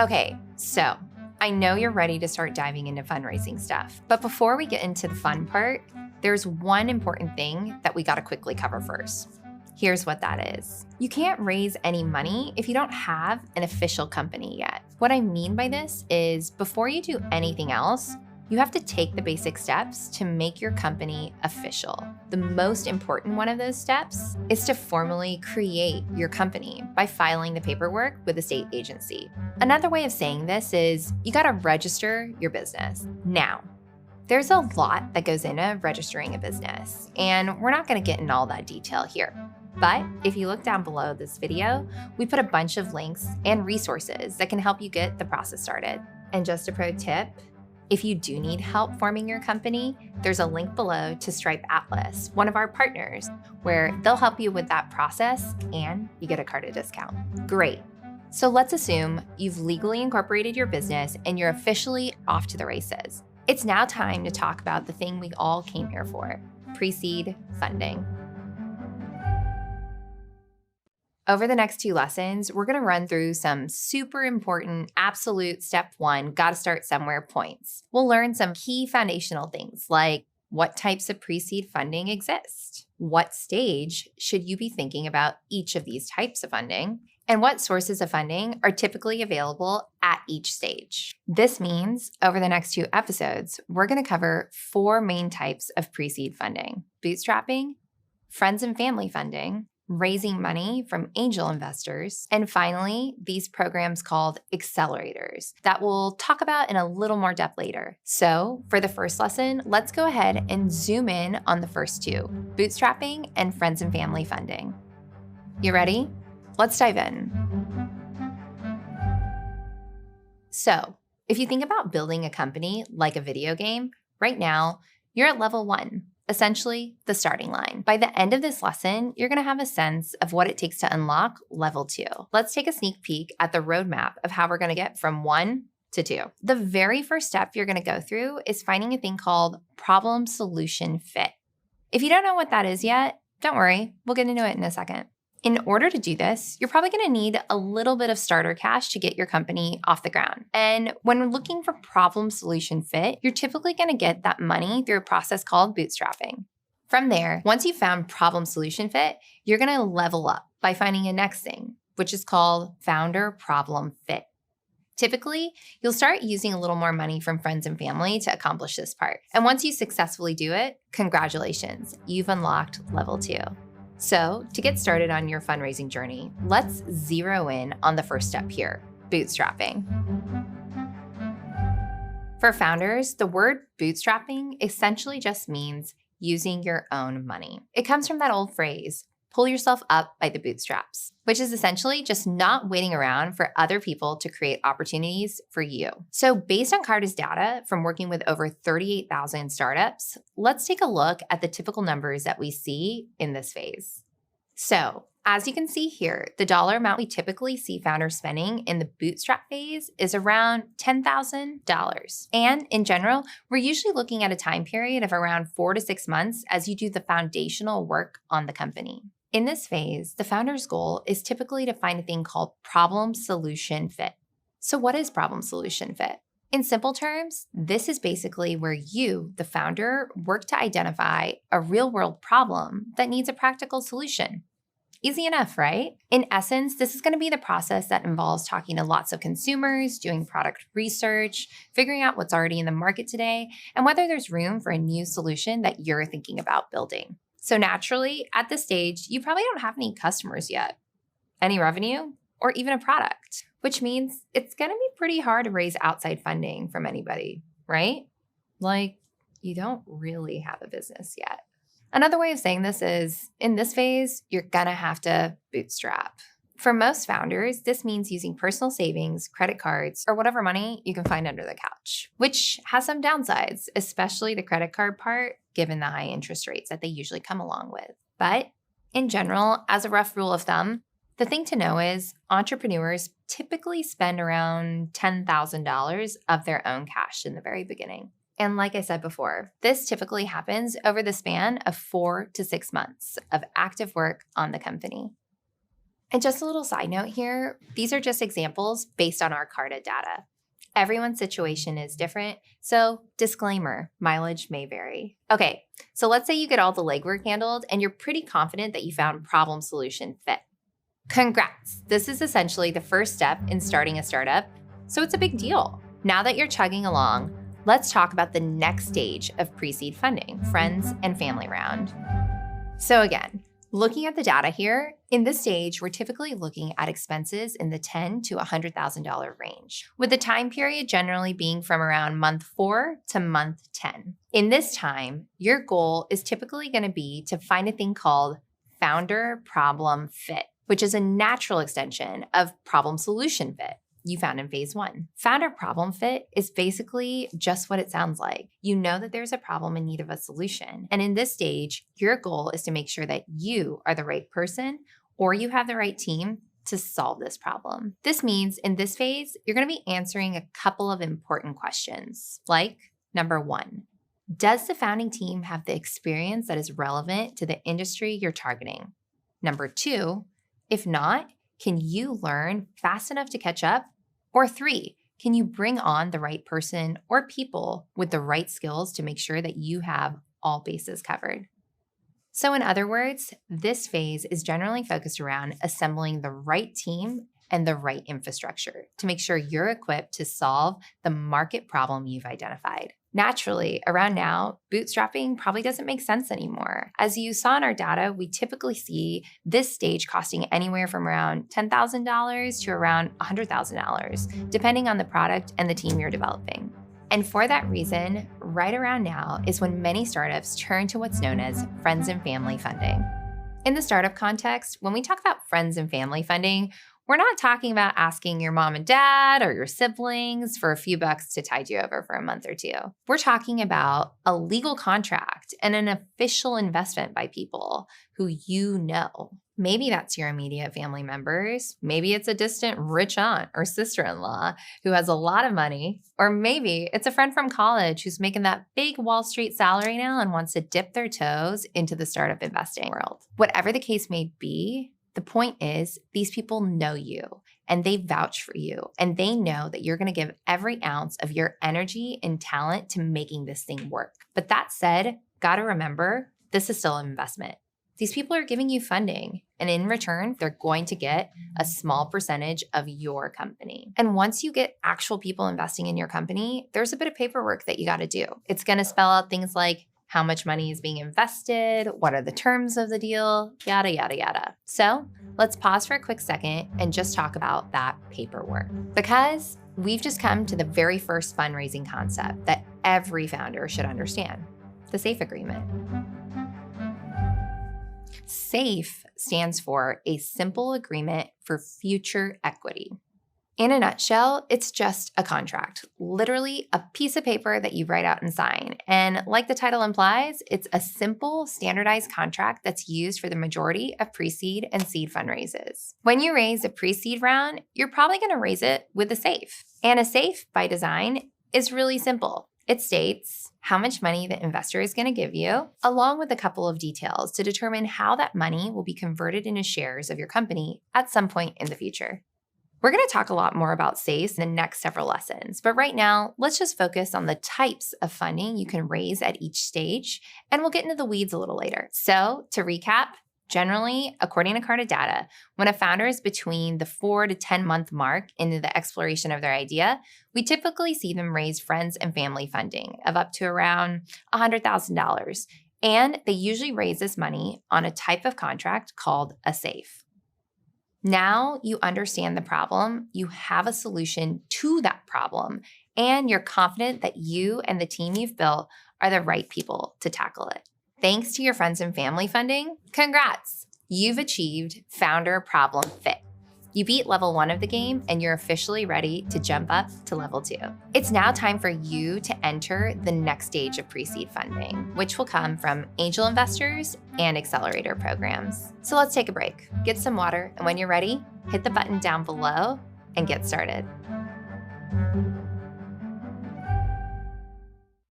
Okay, so I know you're ready to start diving into fundraising stuff, but before we get into the fun part, there's one important thing that we gotta quickly cover first. Here's what that is. You can't raise any money if you don't have an official company yet. What I mean by this is before you do anything else, you have to take the basic steps to make your company official. The most important one of those steps is to formally create your company by filing the paperwork with a state agency. Another way of saying this is you gotta register your business. Now, there's a lot that goes into registering a business, and we're not gonna get into all that detail here. But if you look down below this video, we put a bunch of links and resources that can help you get the process started. And just a pro tip, if you do need help forming your company, there's a link below to Stripe Atlas, one of our partners, where they'll help you with that process and you get a Carta discount. Great. So let's assume you've legally incorporated your business and you're officially off to the races. It's now time to talk about the thing we all came here for, pre-seed funding. Over the next 2 lessons, we're gonna run through some super important, absolute step 1, gotta start somewhere points. We'll learn some key foundational things like what types of pre-seed funding exist, what stage should you be thinking about each of these types of funding, and what sources of funding are typically available at each stage. This means over the next 2 episodes, we're gonna cover 4 main types of pre-seed funding: bootstrapping, friends and family funding, raising money from angel investors, and finally, these programs called accelerators that we'll talk about in a little more depth later. So for the first lesson, let's go ahead and zoom in on the first 2, bootstrapping and friends and family funding. You ready? Let's dive in. So if you think about building a company like a video game, right now, you're at level 1. Essentially, the starting line. By the end of this lesson, you're gonna have a sense of what it takes to unlock level 2. Let's take a sneak peek at the roadmap of how we're gonna get from 1 to 2. The very first step you're gonna go through is finding a thing called problem solution fit. If you don't know what that is yet, don't worry, we'll get into it in a second. In order to do this, you're probably gonna need a little bit of starter cash to get your company off the ground. And when we're looking for problem solution fit, you're typically gonna get that money through a process called bootstrapping. From there, once you've found problem solution fit, you're gonna level up by finding a next thing, which is called founder problem fit. Typically, you'll start using a little more money from friends and family to accomplish this part. And once you successfully do it, congratulations, you've unlocked level 2. So to get started on your fundraising journey, let's zero in on the first step here, bootstrapping. For founders, the word bootstrapping essentially just means using your own money. It comes from that old phrase, pull yourself up by the bootstraps, which is essentially just not waiting around for other people to create opportunities for you. So based on Carta's data from working with over 38,000 startups, let's take a look at the typical numbers that we see in this phase. So as you can see here, the dollar amount we typically see founders spending in the bootstrap phase is around $10,000. And in general, we're usually looking at a time period of around 4 to 6 months as you do the foundational work on the company. In this phase, the founder's goal is typically to find a thing called problem solution fit. So what is problem solution fit? In simple terms, this is basically where you, the founder, work to identify a real-world problem that needs a practical solution. Easy enough, right? In essence, this is going to be the process that involves talking to lots of consumers, doing product research, figuring out what's already in the market today, and whether there's room for a new solution that you're thinking about building. So naturally, at this stage, you probably don't have any customers yet, any revenue, or even a product, which means it's going to be pretty hard to raise outside funding from anybody, right? Like, you don't really have a business yet. Another way of saying this is, in this phase, you're gonna have to bootstrap. For most founders, this means using personal savings, credit cards, or whatever money you can find under the couch, which has some downsides, especially the credit card part, given the high interest rates that they usually come along with. But in general, as a rough rule of thumb, the thing to know is entrepreneurs typically spend around $10,000 of their own cash in the very beginning. And like I said before, this typically happens over the span of 4 to 6 months of active work on the company. And just a little side note here, these are just examples based on our CARTA data. Everyone's situation is different, so disclaimer, mileage may vary. Okay, so let's say you get all the legwork handled and you're pretty confident that you found problem solution fit. Congrats! This is essentially the first step in starting a startup, so it's a big deal. Now that you're chugging along, let's talk about the next stage of pre-seed funding, friends and family round. So again, looking at the data here, in this stage, we're typically looking at expenses in the $10,000 to $100,000 range, with the time period generally being from around month 4 to month 10. In this time, your goal is typically going to be to find a thing called founder problem fit, which is a natural extension of problem solution fit you found in phase 1. Founder problem fit is basically just what it sounds like. You know that there's a problem in need of a solution. And in this stage, your goal is to make sure that you are the right person or you have the right team to solve this problem. This means in this phase, you're going to be answering a couple of important questions, like number 1, does the founding team have the experience that is relevant to the industry you're targeting? Number 2, if not, can you learn fast enough to catch up? Or 3, can you bring on the right person or people with the right skills to make sure that you have all bases covered? So in other words, this phase is generally focused around assembling the right team and the right infrastructure to make sure you're equipped to solve the market problem you've identified. Naturally, around now, bootstrapping probably doesn't make sense anymore. As you saw in our data, we typically see this stage costing anywhere from around $10,000 to around $100,000, depending on the product and the team you're developing. And for that reason, right around now is when many startups turn to what's known as friends and family funding. In the startup context, when we talk about friends and family funding, we're not talking about asking your mom and dad or your siblings for a few bucks to tide you over for a month or 2. We're talking about a legal contract and an official investment by people who you know. Maybe that's your immediate family members. Maybe it's a distant rich aunt or sister-in-law who has a lot of money. Or maybe it's a friend from college who's making that big Wall Street salary now and wants to dip their toes into the startup investing world. Whatever the case may be, the point is, these people know you and they vouch for you and they know that you're going to give every ounce of your energy and talent to making this thing work. But that said, got to remember, this is still an investment. These people are giving you funding and in return, they're going to get a small percentage of your company. And once you get actual people investing in your company, there's a bit of paperwork that you got to do. It's going to spell out things like how much money is being invested, what are the terms of the deal, yada, yada, yada. So let's pause for a quick second and just talk about that paperwork. Because we've just come to the very first fundraising concept that every founder should understand, the SAFE agreement. SAFE stands for a simple agreement for future equity. In a nutshell, it's just a contract, literally a piece of paper that you write out and sign. And like the title implies, it's a simple, standardized contract that's used for the majority of pre-seed and seed fundraises. When you raise a pre-seed round, you're probably going to raise it with a SAFE. And a SAFE, by design, is really simple. It states how much money the investor is going to give you, along with a couple of details to determine how that money will be converted into shares of your company at some point in the future. We're going to talk a lot more about SAFEs in the next several lessons, but right now, let's just focus on the types of funding you can raise at each stage, and we'll get into the weeds a little later. So to recap, generally, according to CARTA data, when a founder is between the 4 to 10 month mark into the exploration of their idea, we typically see them raise friends and family funding of up to around $100,000. And they usually raise this money on a type of contract called a SAFE. Now you understand the problem, you have a solution to that problem, and you're confident that you and the team you've built are the right people to tackle it. Thanks to your friends and family funding, congrats! You've achieved founder problem fit. You beat level 1 of the game and you're officially ready to jump up to level 2. It's now time for you to enter the next stage of pre-seed funding, which will come from angel investors and accelerator programs. So let's take a break, get some water, and when you're ready, hit the button down below and get started.